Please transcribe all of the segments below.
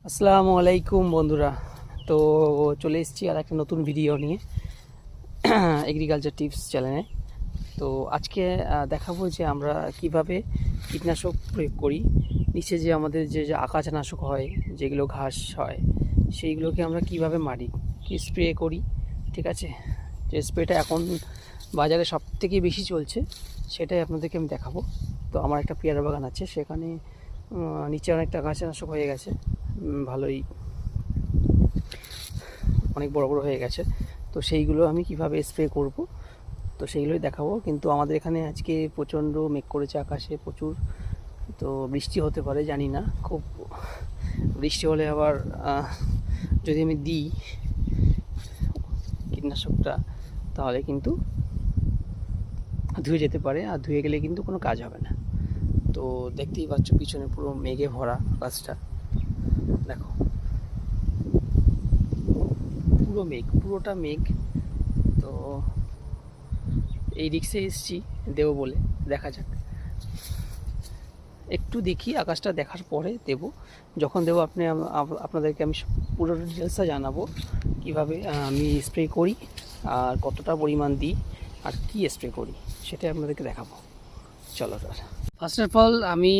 আসসালামু আলাইকুম বন্ধুরা। তো চলে এসেছি আর একটা নতুন ভিডিও নিয়ে এগ্রিকালচার টিপস চ্যানেলে। তো আজকে দেখাবো যে আমরা কিভাবে কীটনাশক প্রয়োগ করি। নিচে যে আমাদের যে আগাছানাশক হয়, যেগুলো ঘাস হয়, সেইগুলোকে আমরা কিভাবে মারি, কি স্প্রে করি। ঠিক আছে, যে স্প্রেটা এখন বাজারে সবথেকে বেশি চলছে সেটাই আপনাদেরকে আমি দেখাবো। তো আমার একটা পেয়ারা বাগান আছে, সেখানে নিচে অনেকটা আগাছানাশক হয়ে গেছে, ভালোই অনেক বড় বড় হয়ে গেছে। তো সেইগুলো আমি কিভাবে স্প্রে করব, তো সেইগুলোই দেখাবো। কিন্তু আমাদের এখানে আজকে প্রচণ্ড মেঘ করেছে, আকাশে প্রচুর, তো বৃষ্টি হতে পারে, জানি না। খুব বৃষ্টি হলে আবার যদি আমি দিই কীটনাশকটা, তাহলে কিন্তু ধুয়ে যেতে পারে, আর ধুয়ে গেলে কিন্তু কোনো কাজ হবে না। তো দেখতেই পাচ্ছ পিছনে পুরো মেঘে ভরা গাছটা, দেখো পুরো মেঘ, পুরোটা মেঘ। তো এই রিক্সে এসেছি দেবো বলে, দেখা যাক, একটু দেখি আকাশটা দেখার পরে দেব। যখন দেবো আপনাদেরকে আমি পুরো ডিটেলসটা জানাবো, কিভাবে আমি স্প্রে করি আর কতটা পরিমাণ দিই আর কি স্প্রে করি, সেটাই আপনাদেরকে দেখাবো। চলো স্যার, ফার্স্ট অফ অল আমি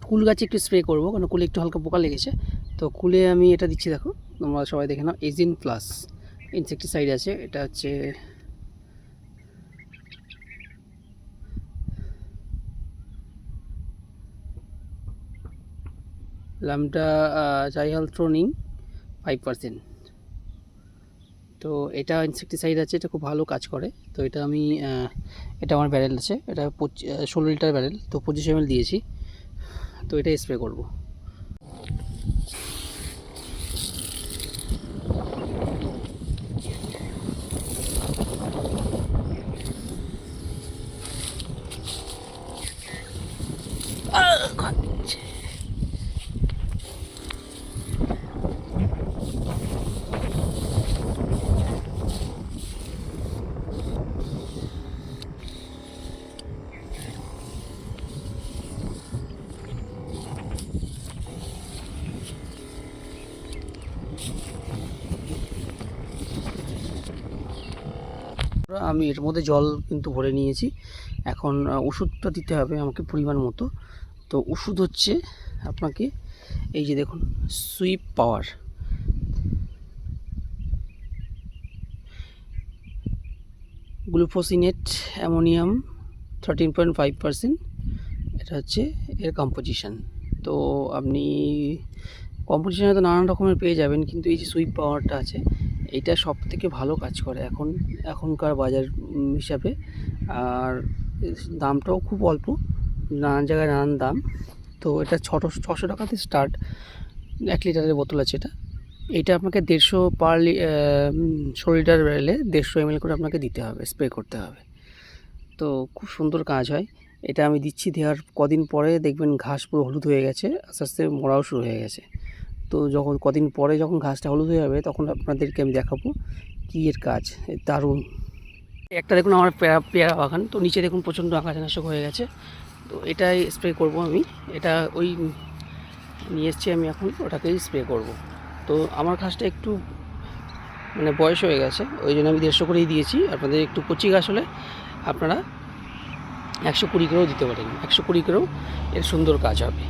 কুল গাছে একটু স্প্রে করবো, কারণ কুলে একটু হালকা পোকা লেগেছে। তো কুলে আমি এটা দিচ্ছি, দেখো তোমরা সবাই দেখে নাও, এজিন প্লাস ইনসেকটিসাইড আছে। এটা হচ্ছে ল্যামডা জাইহালথ্রোনিং 5%। তো এটা ইনসেকটিসাইড আছে, এটা খুব ভালো কাজ করে। তো এটা আমি এটা আমার ব্যারেল আছে, এটা 16 লিটার ব্যারেল, তো 25 ml দিয়েছি। তো এটা স্প্রে করব। আমি এর মধ্যে জল কিন্তু ভরে নিয়েছি। এখন ওষুধটা দিতে হবে আমাকে পরিমাণ মতো। তো ওষুধ হচ্ছে আপনাকে এই যে দেখুন, সুইপ পাওয়ার, গ্লুফোসিনেট অ্যামোনিয়াম 13.5%, এটা হচ্ছে এর কম্পোজিশন। তো আপনি কম্পোজিশনে তো নানান রকমের পেয়ে যাবেন, কিন্তু এই যে সুইপ পাওয়ারটা আছে, এইটা সব থেকে ভালো কাজ করে এখনকার বাজার হিসাবে। আর দামটাও খুব অল্প, নানান জায়গায় নানান দাম। তো এটা 600 টাকাতে স্টার্ট, 1 লিটারের বোতল আছে এটা। এইটা আপনাকে 150 পার 16 লিটার ব্যারেলে 150 ml করে আপনাকে দিতে হবে, স্প্রে করতে হবে। তো খুব সুন্দর কাজ হয়। এটা আমি দিচ্ছি, দেওয়ার কদিন পরে দেখবেন ঘাস পুরো হলুদ হয়ে গেছে, আস্তে আস্তে মরাও শুরু হয়ে গেছে। তো যখন কদিন পরে যখন ঘাসটা হলুদ হয়ে যাবে, তখন আপনাদেরকে আমি দেখাবো কী এর কাজ। দারুণ। একটা দেখুন আমার পেয়ারা বাগান, তো নিচে দেখুন প্রচণ্ড আগাছানাশক হয়ে গেছে। তো এটাই স্প্রে করব আমি, এটা ওই নিয়ে এসেছি আমি, এখন ওটাকেই স্প্রে করব। তো আমার ঘাসটা একটু মানে বয়স হয়ে গেছে, ওই জন্য আমি 150 করেই দিয়েছি। আপনাদের একটু কচি ঘাস হলে আপনারা 120 করেও দিতে পারেন, 120 করেও এর সুন্দর কাজ হবে।